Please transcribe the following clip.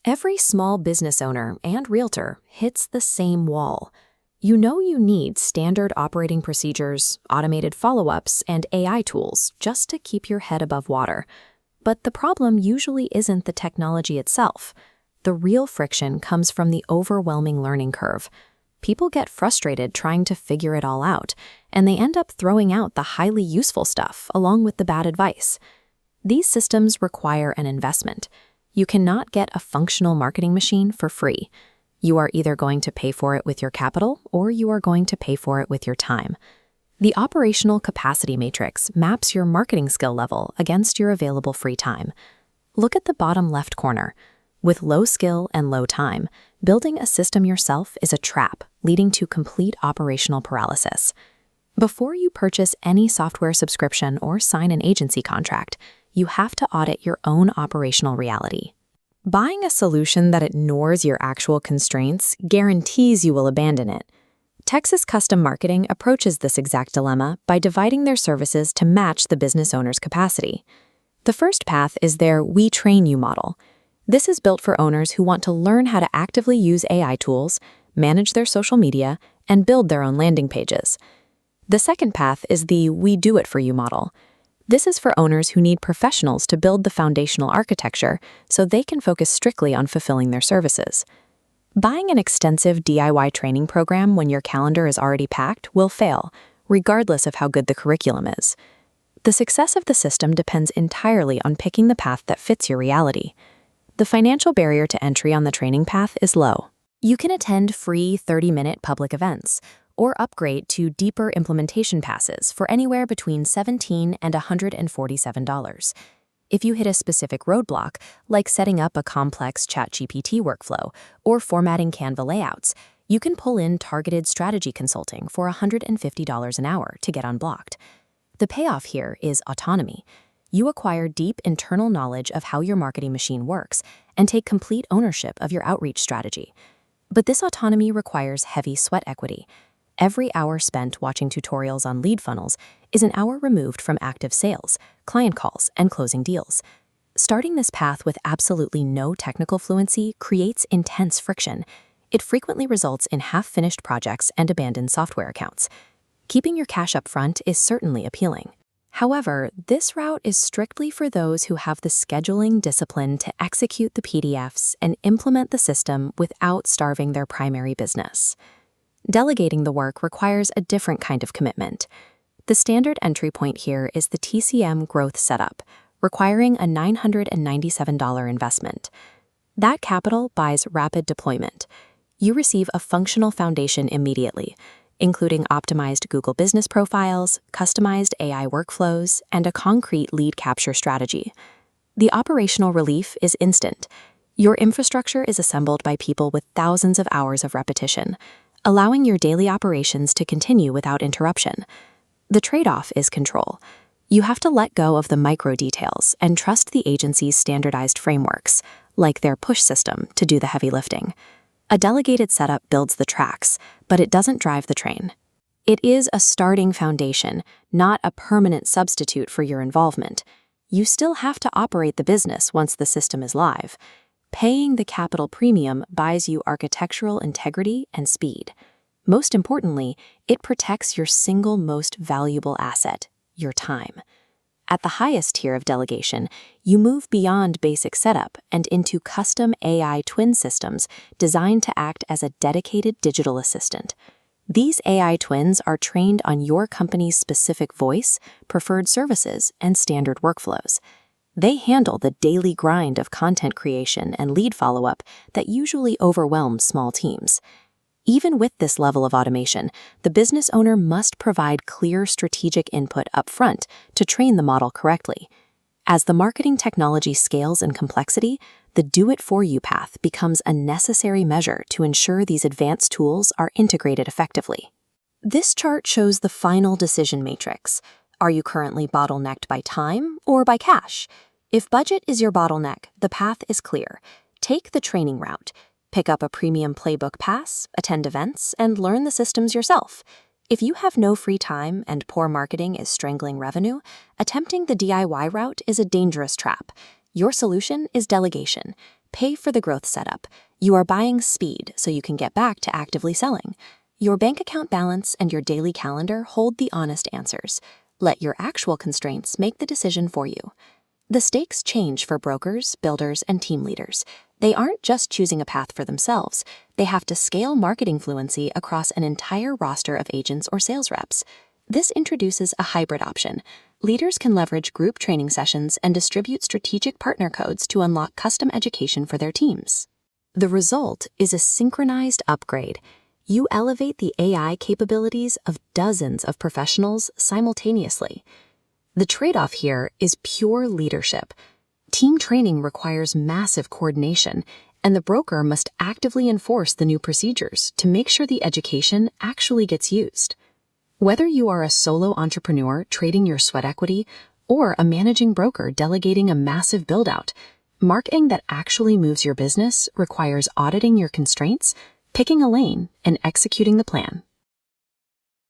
Every small business owner and realtor hits the same wall. You know you need standard operating procedures, automated follow-ups, and AI tools just to keep your head above water. But the problem usually isn't the technology itself. The real friction comes from the overwhelming learning curve. People get frustrated trying to figure it all out, and they end up throwing out the highly useful stuff along with the bad advice. These systems require an investment. You cannot get a functional marketing machine for free. You are either going to pay for it with your capital or you are going to pay for it with your time. The operational capacity matrix maps your marketing skill level against your available free time. Look at the bottom left corner. With low skill and low time, building a system yourself is a trap, leading to complete operational paralysis. Before you purchase any software subscription or sign an agency contract, you have to audit your own operational reality. Buying a solution that ignores your actual constraints guarantees you will abandon it. Texas Custom Marketing approaches this exact dilemma by dividing their services to match the business owner's capacity. The first path is their We Train You model. This is built for owners who want to learn how to actively use AI tools, manage their social media, and build their own landing pages. The second path is the We Do It For You model. This is for owners who need professionals to build the foundational architecture so they can focus strictly on fulfilling their services. Buying an extensive DIY training program when your calendar is already packed will fail, regardless of how good the curriculum is. The success of the system depends entirely on picking the path that fits your reality. The financial barrier to entry on the training path is low. You can attend free 30-minute public events, or upgrade to deeper implementation passes for anywhere between $17 and $147. If you hit a specific roadblock, like setting up a complex ChatGPT workflow or formatting Canva layouts, you can pull in targeted strategy consulting for $150 an hour to get unblocked. The payoff here is autonomy. You acquire deep internal knowledge of how your marketing machine works and take complete ownership of your outreach strategy. But this autonomy requires heavy sweat equity. Every hour spent watching tutorials on lead funnels is an hour removed from active sales, client calls, and closing deals. Starting this path with absolutely no technical fluency creates intense friction. It frequently results in half-finished projects and abandoned software accounts. Keeping your cash up front is certainly appealing. However, this route is strictly for those who have the scheduling discipline to execute the PDFs and implement the system without starving their primary business. Delegating the work requires a different kind of commitment. The standard entry point here is the TCM Growth Setup, requiring a $997 investment. That capital buys rapid deployment. You receive a functional foundation immediately, including optimized Google business profiles, customized AI workflows, and a concrete lead capture strategy. The operational relief is instant. Your infrastructure is assembled by people with thousands of hours of repetition, allowing your daily operations to continue without interruption. The trade-off is control. You have to let go of the micro details and trust the agency's standardized frameworks, like their push system, to do the heavy lifting. A delegated setup builds the tracks, but it doesn't drive the train. It is a starting foundation, not a permanent substitute for your involvement. You still have to operate the business once the system is live. Paying the capital premium buys you architectural integrity and speed. Most importantly, it protects your single most valuable asset, your time. At the highest tier of delegation, you move beyond basic setup and into custom AI twin systems designed to act as a dedicated digital assistant. These AI twins are trained on your company's specific voice, preferred services, and standard workflows. They handle the daily grind of content creation and lead follow-up that usually overwhelms small teams. Even with this level of automation, the business owner must provide clear strategic input upfront to train the model correctly. As the marketing technology scales in complexity, the do-it-for-you path becomes a necessary measure to ensure these advanced tools are integrated effectively. This chart shows the final decision matrix. Are you currently bottlenecked by time or by cash? If budget is your bottleneck, the path is clear. Take the training route. Pick up a premium playbook pass, attend events, and learn the systems yourself. If you have no free time and poor marketing is strangling revenue, attempting the DIY route is a dangerous trap. Your solution is delegation. pay for the growth setup. You are buying speed so you can get back to actively selling. Your bank account balance and your daily calendar hold the honest answers. Let your actual constraints make the decision for you. The stakes change for brokers, builders, and team leaders. They aren't just choosing a path for themselves. They have to scale marketing fluency across an entire roster of agents or sales reps. This introduces a hybrid option. Leaders can leverage group training sessions and distribute strategic partner codes to unlock custom education for their teams. The result is a synchronized upgrade. You elevate the AI capabilities of dozens of professionals simultaneously. The trade-off here is pure leadership. Team training requires massive coordination, and the broker must actively enforce the new procedures to make sure the education actually gets used. Whether you are a solo entrepreneur trading your sweat equity or a managing broker delegating a massive build-out, marketing that actually moves your business requires auditing your constraints, picking a lane, and executing the plan.